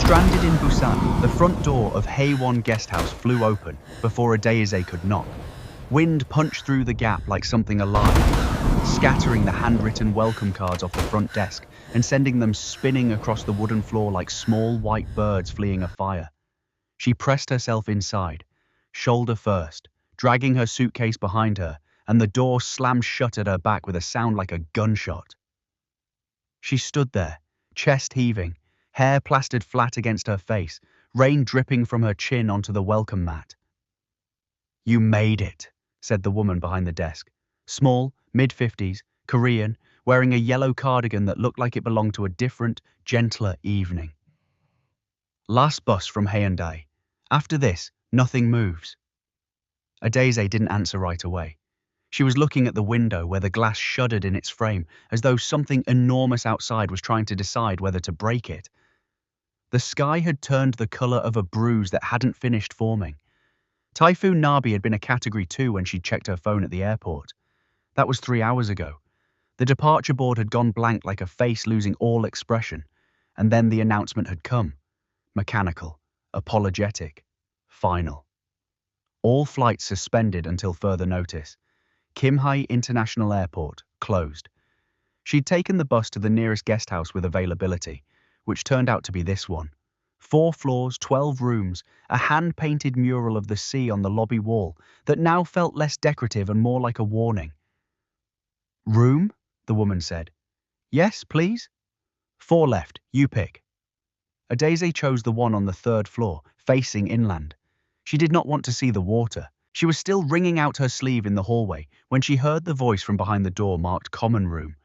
Stranded in Busan, the front door of Haewon guesthouse flew open before Adeze could knock. Wind punched through the gap like something alive, scattering the handwritten welcome cards off the front desk and sending them spinning across the wooden floor like small white birds fleeing a fire. She pressed herself inside, shoulder first, dragging her suitcase behind her, and the door slammed shut at her back with a sound like a gunshot. She stood there, chest heaving, hair plastered flat against her face, rain dripping from her chin onto the welcome mat. "You made it," said the woman behind the desk. Small, mid-50s, Korean, wearing a yellow cardigan that looked like it belonged to a different, gentler evening. "Last bus from Hyundai. After this, nothing moves." Adeze didn't answer right away. She was looking at the window where the glass shuddered in its frame, as though something enormous outside was trying to decide whether to break it. The sky had turned the color of a bruise that hadn't finished forming. Typhoon Nabi had been a Category 2 when she'd checked her phone at the airport. That was 3 hours ago. The departure board had gone blank like a face losing all expression, and then the announcement had come. Mechanical, apologetic, final. All flights suspended until further notice. Kimhae International Airport, closed. She'd taken the bus to the nearest guest house with availability, which turned out to be this one. 4 floors, 12 rooms, a hand-painted mural of the sea on the lobby wall that now felt less decorative and more like a warning. "Room?" the woman said. "Yes, please." 4 left, you pick. Adeze chose the one on the 3rd floor, facing inland. She did not want to see the water. She was still wringing out her sleeve in the hallway when she heard the voice from behind the door marked common room.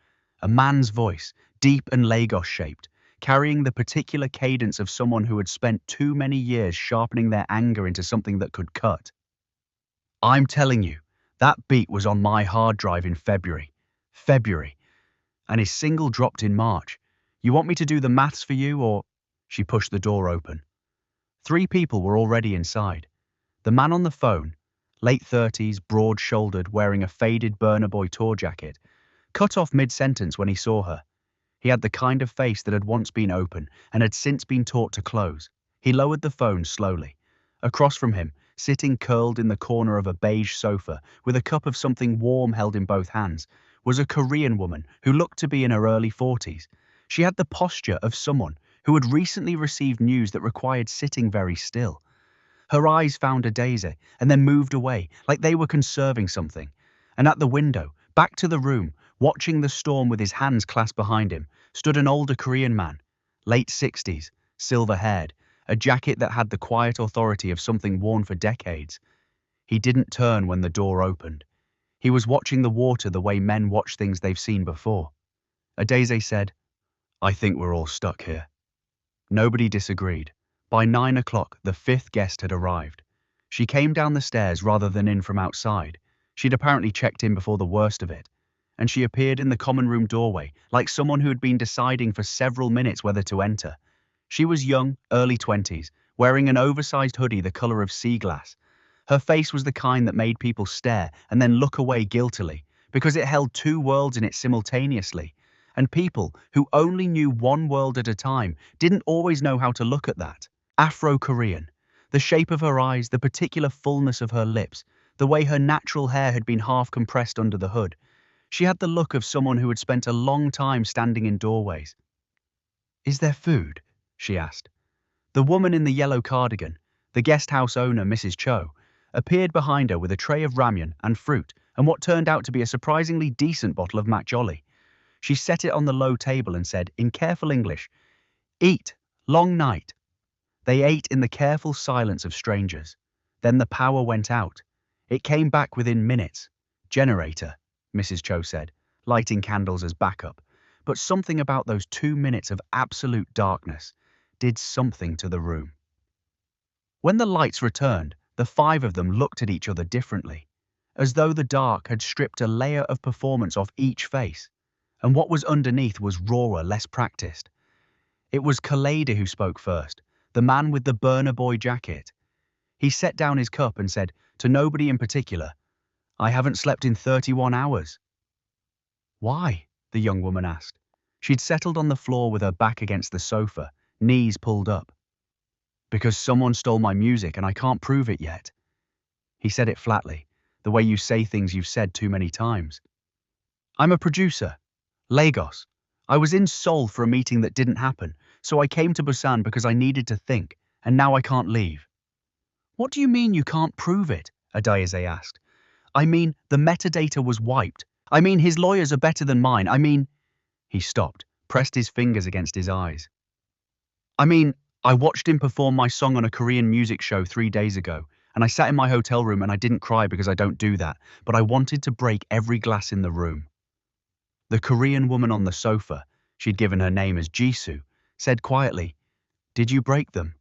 A man's voice, deep and Lagos-shaped, carrying the particular cadence of someone who had spent too many years sharpening their anger into something that could cut. "I'm telling you, that beat was on my hard drive in February. And his single dropped in March. You want me to do the maths for you, or—" She pushed the door open. 3 people were already inside. The man on the phone, late 30s, broad-shouldered, wearing a faded Burna Boy tour jacket, cut off mid-sentence when he saw her. He had the kind of face that had once been open and had since been taught to close. He lowered the phone slowly. Across from him, sitting curled in the corner of a beige sofa with a cup of something warm held in both hands, was a Korean woman who looked to be in her early 40s. She had the posture of someone who had recently received news that required sitting very still. Her eyes found Adeze and then moved away, like they were conserving something. And at the window, back to the room, watching the storm with his hands clasped behind him, stood an older Korean man, late 60s, silver-haired, a jacket that had the quiet authority of something worn for decades. He didn't turn when the door opened. He was watching the water the way men watch things they've seen before. Adeze said, "I think we're all stuck here." Nobody disagreed. By 9 o'clock, the 5th guest had arrived. She came down the stairs rather than in from outside. She'd apparently checked in before the worst of it. And she appeared in the common room doorway, like someone who had been deciding for several minutes whether to enter. She was young, early 20s, wearing an oversized hoodie the color of sea glass. Her face was the kind that made people stare and then look away guiltily, because it held 2 worlds in it simultaneously. And people who only knew one world at a time didn't always know how to look at that. Afro-Korean. The shape of her eyes, the particular fullness of her lips, the way her natural hair had been half compressed under the hood. She had the look of someone who had spent a long time standing in doorways. "Is there food?" she asked. The woman in the yellow cardigan, the guest house owner, Mrs. Cho, appeared behind her with a tray of ramyun and fruit and what turned out to be a surprisingly decent bottle of Mac Jolly. She set it on the low table and said, in careful English, "Eat, long night." They ate in the careful silence of strangers. Then the power went out. It came back within minutes. "Generator," Mrs. Cho said, lighting candles as backup. But something about those 2 minutes of absolute darkness did something to the room. When the lights returned, the 5 of them looked at each other differently, as though the dark had stripped a layer of performance off each face. And what was underneath was rawer, less practiced. It was Khaleda who spoke first, the man with the Burna Boy jacket. He set down his cup and said, to nobody in particular, "I haven't slept in 31 hours. "Why?" the young woman asked. She'd settled on the floor with her back against the sofa, knees pulled up. Because someone stole my music and I can't prove it yet. He said it flatly, the way you say things you've said too many times. I'm a producer. Lagos. I was in Seoul for a meeting that didn't happen, so I came to Busan because I needed to think, and now I can't leave. What do you mean you can't prove it? Adayeze asked. I mean, the metadata was wiped. I mean, his lawyers are better than mine. I mean... He stopped, pressed his fingers against his eyes. I mean, I watched him perform my song on a Korean music show 3 days ago, and I sat in my hotel room and I didn't cry because I don't do that, but I wanted to break every glass in the room. The Korean woman on the sofa, she'd given her name as Jisoo, said quietly, Did you break them?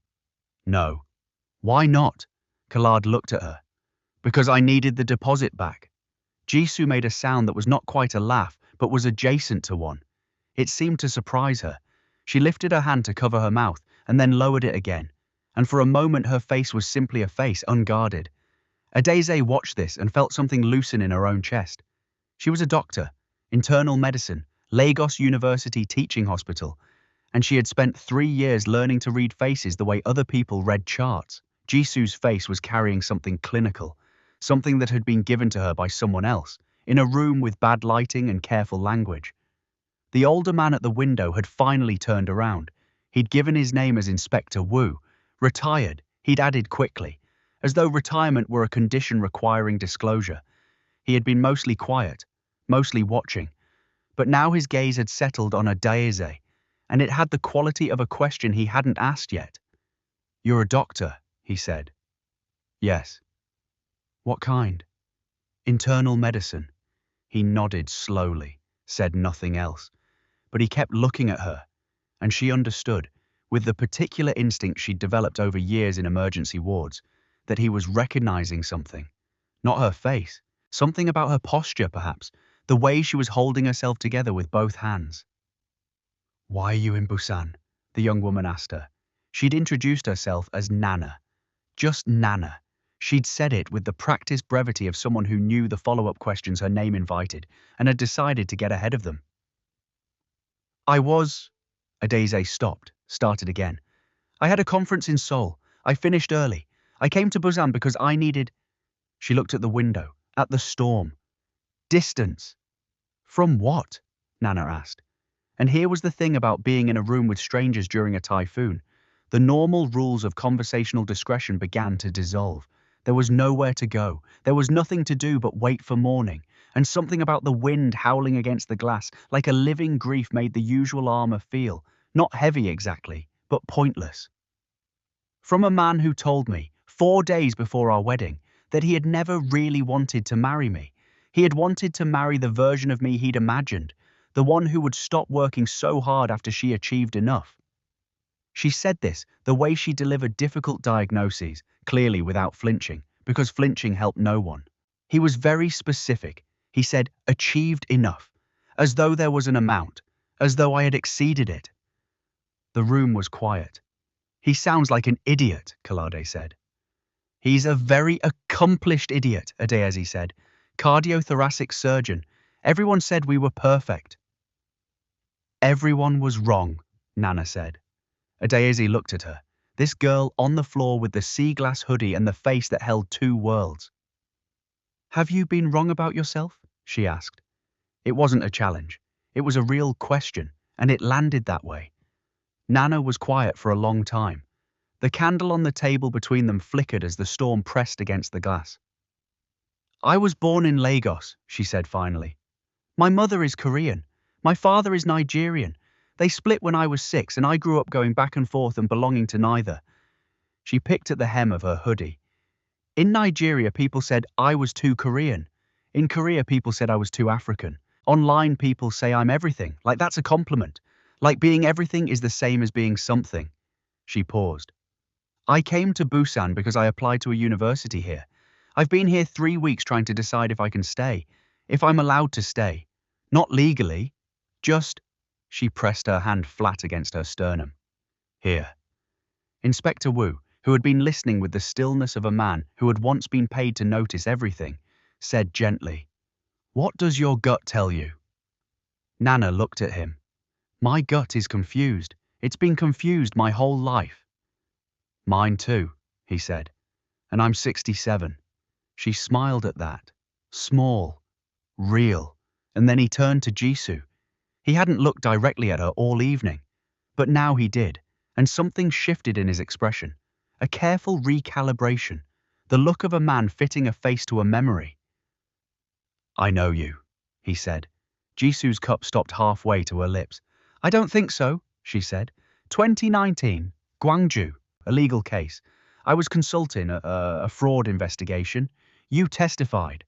No. Why not? Khalad looked at her. Because I needed the deposit back. Jisoo made a sound that was not quite a laugh, but was adjacent to one. It seemed to surprise her. She lifted her hand to cover her mouth and then lowered it again, and for a moment her face was simply a face, unguarded. Adayeze watched this and felt something loosen in her own chest. She was a doctor, internal medicine, Lagos University Teaching Hospital, and she had spent 3 years learning to read faces the way other people read charts. Jisoo's face was carrying something clinical, something that had been given to her by someone else, in a room with bad lighting and careful language. The older man at the window had finally turned around. He'd given his name as Inspector Wu. Retired, he'd added quickly, as though retirement were a condition requiring disclosure. He had been mostly quiet, mostly watching, but now his gaze had settled on Adayeze, and it had the quality of a question he hadn't asked yet. You're a doctor, he said. Yes. What kind? Internal medicine. He nodded slowly, said nothing else, but he kept looking at her, and she understood, with the particular instinct she'd developed over years in emergency wards, that he was recognizing something. Not her face, something about her posture perhaps, the way she was holding herself together with both hands. Why are you in Busan? The young woman asked her. She'd introduced herself as Nana. Just Nana. She'd said it with the practiced brevity of someone who knew the follow-up questions her name invited and had decided to get ahead of them. Adayeze stopped, started again. I had a conference in Seoul. I finished early. I came to Busan because I needed... She looked at the window, at the storm. Distance. From what? Nana asked. And here was the thing about being in a room with strangers during a typhoon. The normal rules of conversational discretion began to dissolve. There was nowhere to go. There was nothing to do but wait for morning. And something about the wind howling against the glass, like a living grief, made the usual armor feel, not heavy exactly, but pointless. From a man who told me, 4 days before our wedding, that he had never really wanted to marry me. He had wanted to marry the version of me he'd imagined, the one who would stop working so hard after she achieved enough. She said this the way she delivered difficult diagnoses, clearly without flinching, because flinching helped no one. He was very specific. He said, achieved enough, as though there was an amount, as though I had exceeded it. The room was quiet. He sounds like an idiot, Khalade said. He's a very accomplished idiot, Adayeze said. Cardiothoracic surgeon. Everyone said we were perfect. Everyone was wrong, Nana said. Adayeze looked at her, this girl on the floor with the sea glass hoodie and the face that held 2 worlds. Have you been wrong about yourself? She asked. It wasn't a challenge. It was a real question, and it landed that way. Nana was quiet for a long time. The candle on the table between them flickered as the storm pressed against the glass. I was born in Lagos, she said finally. My mother is Korean. My father is Nigerian. They split when I was 6, and I grew up going back and forth and belonging to neither. She picked at the hem of her hoodie. In Nigeria, people said I was too Korean. In Korea, people said I was too African. Online, people say I'm everything, like that's a compliment. Like being everything is the same as being something. She paused. I came to Busan because I applied to a university here. I've been here 3 weeks trying to decide if I can stay, if I'm allowed to stay. Not legally, just... She pressed her hand flat against her sternum. Here. Inspector Wu, who had been listening with the stillness of a man who had once been paid to notice everything, said gently, What does your gut tell you? Nana looked at him. My gut is confused. It's been confused my whole life. Mine too, he said. And I'm 67. She smiled at that. Small. Real. And then he turned to Jisoo. He hadn't looked directly at her all evening, but now he did, and something shifted in his expression. A careful recalibration, the look of a man fitting a face to a memory. I know you, he said. Jisoo's cup stopped halfway to her lips. I don't think so, she said. 2019, Gwangju, a legal case. I was consulting a fraud investigation. You testified.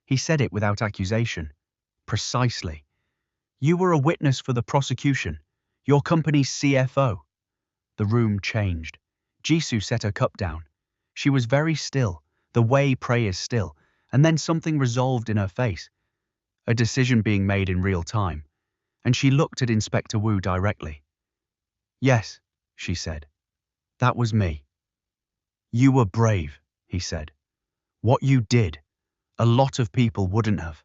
He said it without accusation. Precisely. You were a witness for the prosecution. Your company's CFO. The room changed. Jisoo set her cup down. She was very still, the way pray is still, and then something resolved in her face. A decision being made in real time, and she looked at Inspector Wu directly. Yes, she said. That was me. You were brave, he said. What you did, a lot of people wouldn't have.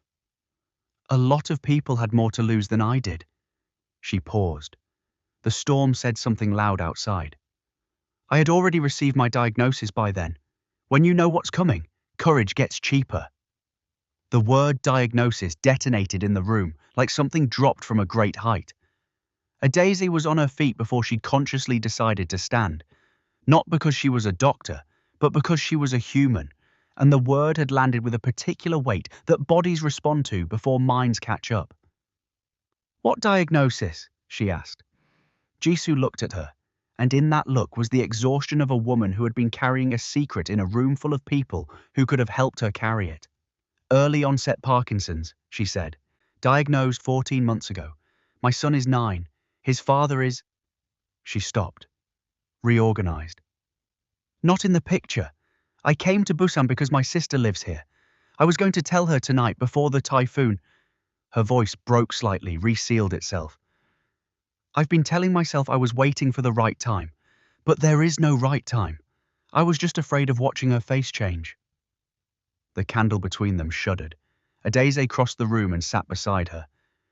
A lot of people had more to lose than I did. She paused. The storm said something loud outside. I had already received my diagnosis by then. When you know what's coming, courage gets cheaper. The word diagnosis detonated in the room like something dropped from a great height. Daisy was on her feet before she consciously decided to stand. Not because she was a doctor, but because she was a human, and the word had landed with a particular weight that bodies respond to before minds catch up. What diagnosis? She asked. Jisoo looked at her, and in that look was the exhaustion of a woman who had been carrying a secret in a room full of people who could have helped her carry it. Early onset Parkinson's, she said. Diagnosed 14 months ago. My son is 9. His father is... She stopped. Reorganized. Not in the picture. I came to Busan because my sister lives here. I was going to tell her tonight before the typhoon. Her voice broke slightly, resealed itself. I've been telling myself I was waiting for the right time, but there is no right time. I was just afraid of watching her face change. The candle between them shuddered. Adeze crossed the room and sat beside her.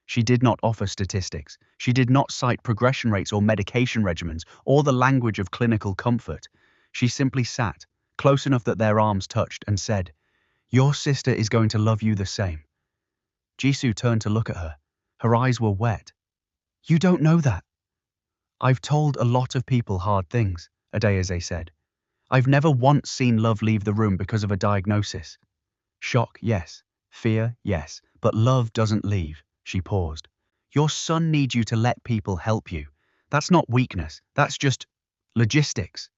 She did not offer statistics. She did not cite progression rates or medication regimens or the language of clinical comfort. She simply sat, close enough that their arms touched, and said, Your sister is going to love you the same. Jisoo turned to look at her. Her eyes were wet. You don't know that. I've told a lot of people hard things, Adeze said. I've never once seen love leave the room because of a diagnosis. Shock, yes. Fear, yes. But love doesn't leave. She paused. Your son needs you to let people help you. That's not weakness. That's just logistics.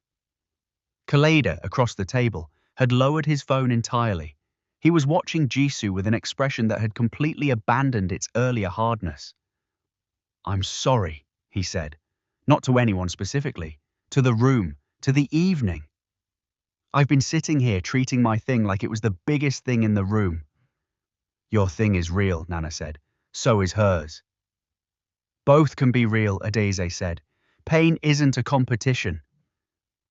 Kaleda, across the table, had lowered his phone entirely. He was watching Jisoo with an expression that had completely abandoned its earlier hardness. I'm sorry, he said. Not to anyone specifically. To the room. To the evening. I've been sitting here treating my thing like it was the biggest thing in the room. Your thing is real, Nana said. So is hers. Both can be real, Adeze said. Pain isn't a competition.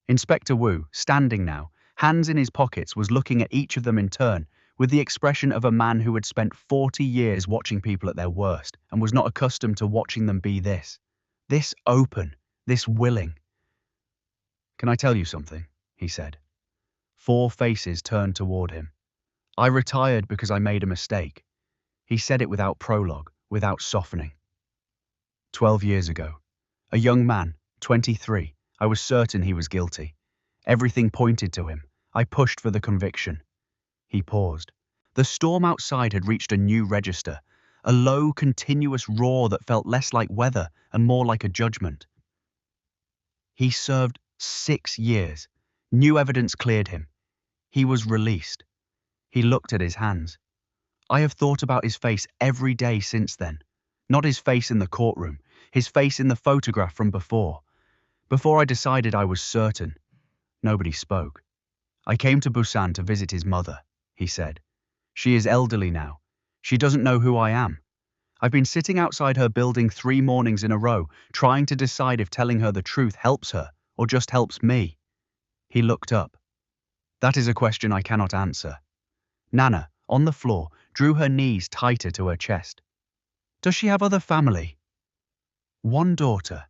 Inspector Wu, standing now, hands in his pockets, was looking at each of them in turn, with the expression of a man who had spent 40 years watching people at their worst and was not accustomed to watching them be this open, this willing. Can I tell you something? He said. 4 faces turned toward him. I retired because I made a mistake. He said it without prologue, without softening. 12 years ago, a young man, 23, I was certain he was guilty. Everything pointed to him. I pushed for the conviction. He paused. The storm outside had reached a new register, a low, continuous roar that felt less like weather and more like a judgment. He served 6 years. New evidence cleared him. He was released. He looked at his hands. I have thought about his face every day since then. Not his face in the courtroom, his face in the photograph from before. Before I decided, I was certain. Nobody spoke. I came to Busan to visit his mother, he said. She is elderly now. She doesn't know who I am. I've been sitting outside her building 3 mornings in a row, trying to decide if telling her the truth helps her or just helps me. He looked up. That is a question I cannot answer. Nana, on the floor, drew her knees tighter to her chest. Does she have other family? 1 daughter.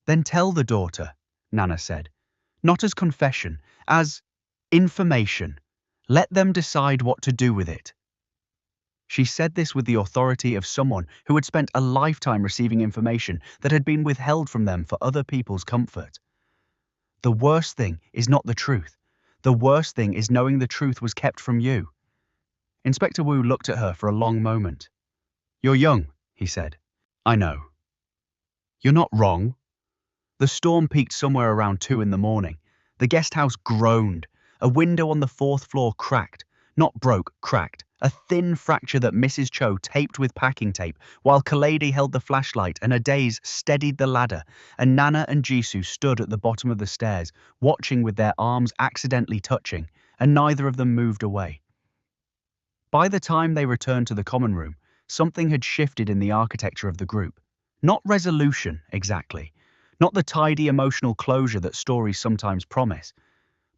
Then tell the daughter, Nana said. not as confession, as information. Let them decide what to do with it. She said this with the authority of someone who had spent a lifetime receiving information that had been withheld from them for other people's comfort. The worst thing is not the truth. The worst thing is knowing the truth was kept from you. Inspector Wu looked at her for a long moment. "You're young," he said. "I know." "You're not wrong." The storm peaked somewhere around 2 in the morning. The guest house groaned. A window on the 4th floor cracked. Not broke, cracked. A thin fracture that Mrs. Cho taped with packing tape, while Kaledi held the flashlight and Adaze steadied the ladder, and Nana and Jisoo stood at the bottom of the stairs, watching with their arms accidentally touching, and neither of them moved away. By the time they returned to the common room, something had shifted in the architecture of the group. Not resolution, exactly. Not the tidy emotional closure that stories sometimes promise,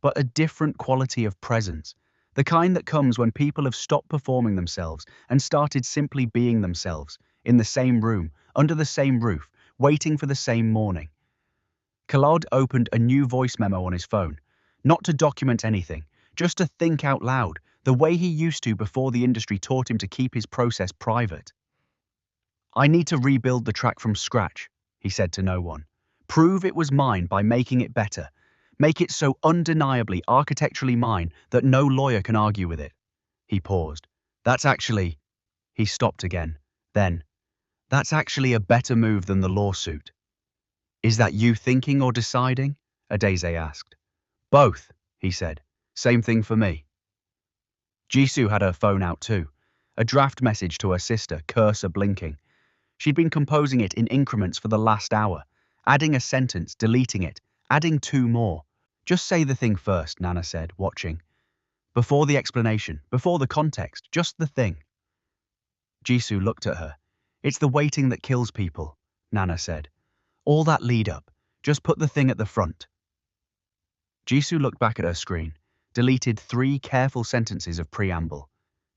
but a different quality of presence, the kind that comes when people have stopped performing themselves and started simply being themselves, in the same room, under the same roof, waiting for the same morning. Claude opened a new voice memo on his phone, not to document anything, just to think out loud, the way he used to before the industry taught him to keep his process private. "I need to rebuild the track from scratch," he said to no one. "Prove it was mine by making it better. Make it so undeniably architecturally mine that no lawyer can argue with it." He paused. "That's actually..." He stopped again. Then, "That's actually a better move than the lawsuit." "Is that you thinking or deciding?" Adaze asked. "Both," he said. "Same thing for me." Jisoo had her phone out too. A draft message to her sister, cursor blinking. She'd been composing it in increments for the last hour, adding a sentence, deleting it, adding 2 more. "Just say the thing first," Nana said, watching. "Before the explanation, before the context, just the thing." Jisoo looked at her. "It's the waiting that kills people," Nana said. "All that lead up. Just put the thing at the front." Jisoo looked back at her screen, deleted 3 careful sentences of preamble.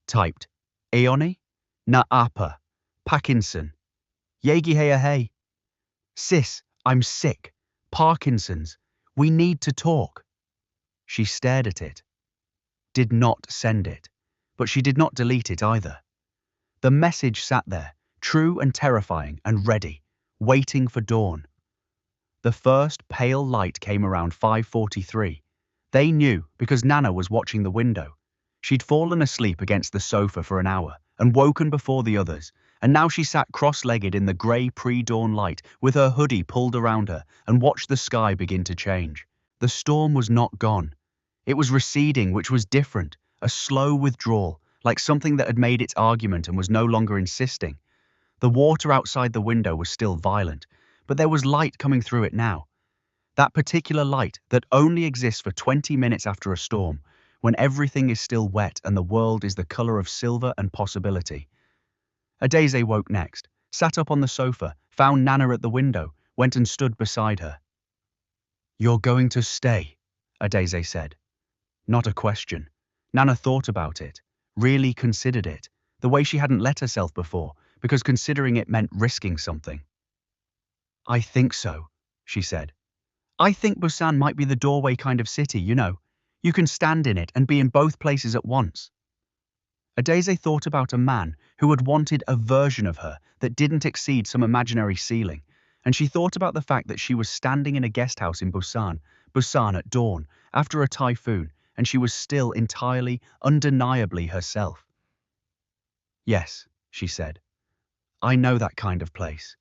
Typed, "Aeoni? Na apa? Parkinson. Yegiheya hey. Sis, I'm sick. Parkinson's. We need to talk." She stared at it. Did not send it, but she did not delete it either. The message sat there, true and terrifying and ready, waiting for dawn. The first pale light came around 5:43. They knew because Nana was watching the window. She'd fallen asleep against the sofa for an hour and woken before the others, and now she sat cross-legged in the grey pre-dawn light with her hoodie pulled around her and watched the sky begin to change. The storm was not gone. It was receding, which was different, a slow withdrawal, like something that had made its argument and was no longer insisting. The water outside the window was still violent, but there was light coming through it now. That particular light that only exists for 20 minutes after a storm, when everything is still wet and the world is the color of silver and possibility. Adaze woke next, sat up on the sofa, found Nana at the window, went and stood beside her. "You're going to stay," Adaze said. Not a question. Nana thought about it, really considered it, the way she hadn't let herself before, because considering it meant risking something. "I think so," she said. "I think Busan might be the doorway kind of city, you know. You can stand in it and be in both places at once." Adaze thought about a man who had wanted a version of her that didn't exceed some imaginary ceiling, and she thought about the fact that she was standing in a guest house in Busan at dawn, after a typhoon, and she was still entirely, undeniably herself. "Yes," she said. "I know that kind of place."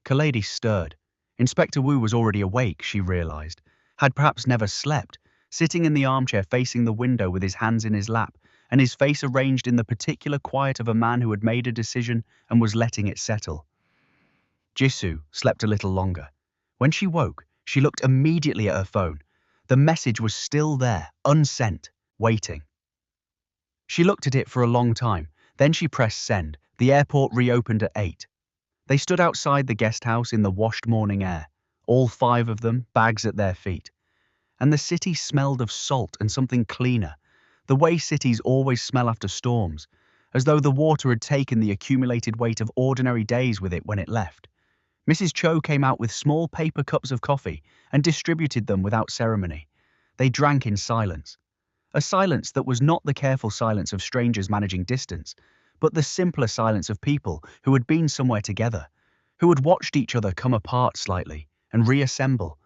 Kaledi stirred. Inspector Wu was already awake, she realized, had perhaps never slept, sitting in the armchair facing the window with his hands in his lap, and his face arranged in the particular quiet of a man who had made a decision and was letting it settle. Jisoo slept a little longer. When she woke, she looked immediately at her phone. The message was still there, unsent, waiting. She looked at it for a long time, then she pressed send. The airport reopened at 8. They stood outside the guest house in the washed morning air, all 5 of them, bags at their feet. And the city smelled of salt and something cleaner, the way cities always smell after storms, as though the water had taken the accumulated weight of ordinary days with it when it left. Mrs. Cho came out with small paper cups of coffee and distributed them without ceremony. They drank in silence. A silence that was not the careful silence of strangers managing distance, but the simpler silence of people who had been somewhere together, who had watched each other come apart slightly and reassemble,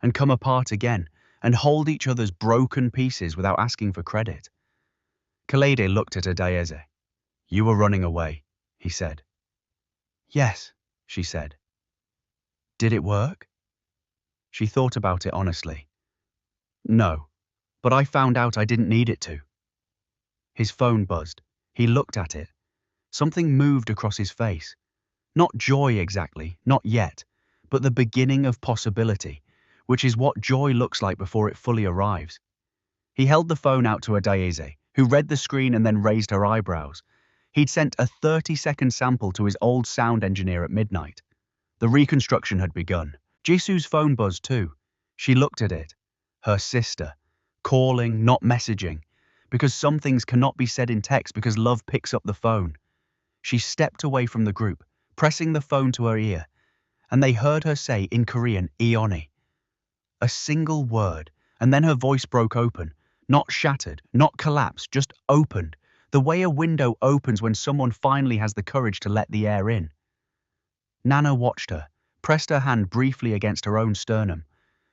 and come apart again, and hold each other's broken pieces without asking for credit. Kalede looked at Adayeze. "You were running away," he said. "Yes," she said. "Did it work?" She thought about it honestly. "No, but I found out I didn't need it to." His phone buzzed. He looked at it. Something moved across his face. Not joy exactly, not yet, but the beginning of possibility, which is what joy looks like before it fully arrives. He held the phone out to Adayeze, who read the screen and then raised her eyebrows. He'd sent a 30-second sample to his old sound engineer at midnight. The reconstruction had begun. Jisoo's phone buzzed too. She looked at it. Her sister. Calling, not messaging. Because some things cannot be said in text because love picks up the phone. She stepped away from the group, pressing the phone to her ear, and they heard her say in Korean, "Eoni." A single word, and then her voice broke open. Not shattered, not collapsed, just opened. The way a window opens when someone finally has the courage to let the air in. Nana watched her, pressed her hand briefly against her own sternum,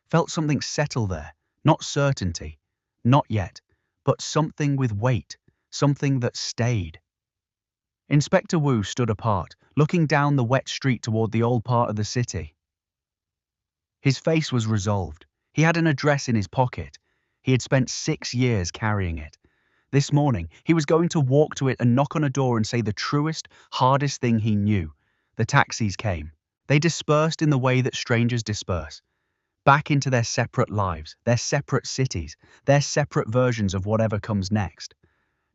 felt something settle there, not certainty, not yet, but something with weight, something that stayed. Inspector Wu stood apart, looking down the wet street toward the old part of the city. His face was resolved. He had an address in his pocket. He had spent 6 years carrying it. This morning, he was going to walk to it and knock on a door and say the truest, hardest thing he knew. The taxis came. They dispersed in the way that strangers disperse. Back into their separate lives, their separate cities, their separate versions of whatever comes next.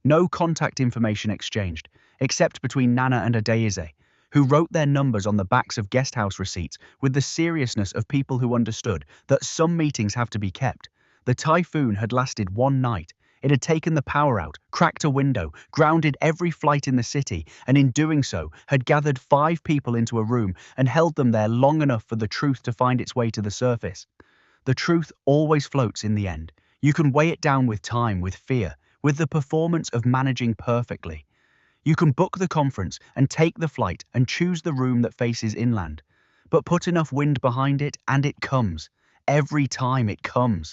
No contact information exchanged, except between Nana and Adayeze, who wrote their numbers on the backs of guesthouse receipts with the seriousness of people who understood that some meetings have to be kept. The typhoon had lasted 1 night. It had taken the power out, cracked a window, grounded every flight in the city, and in doing so, had gathered 5 people into a room and held them there long enough for the truth to find its way to the surface. The truth always floats in the end. You can weigh it down with time, with fear, with the performance of managing perfectly. You can book the conference and take the flight and choose the room that faces inland. But put enough wind behind it and it comes. Every time it comes.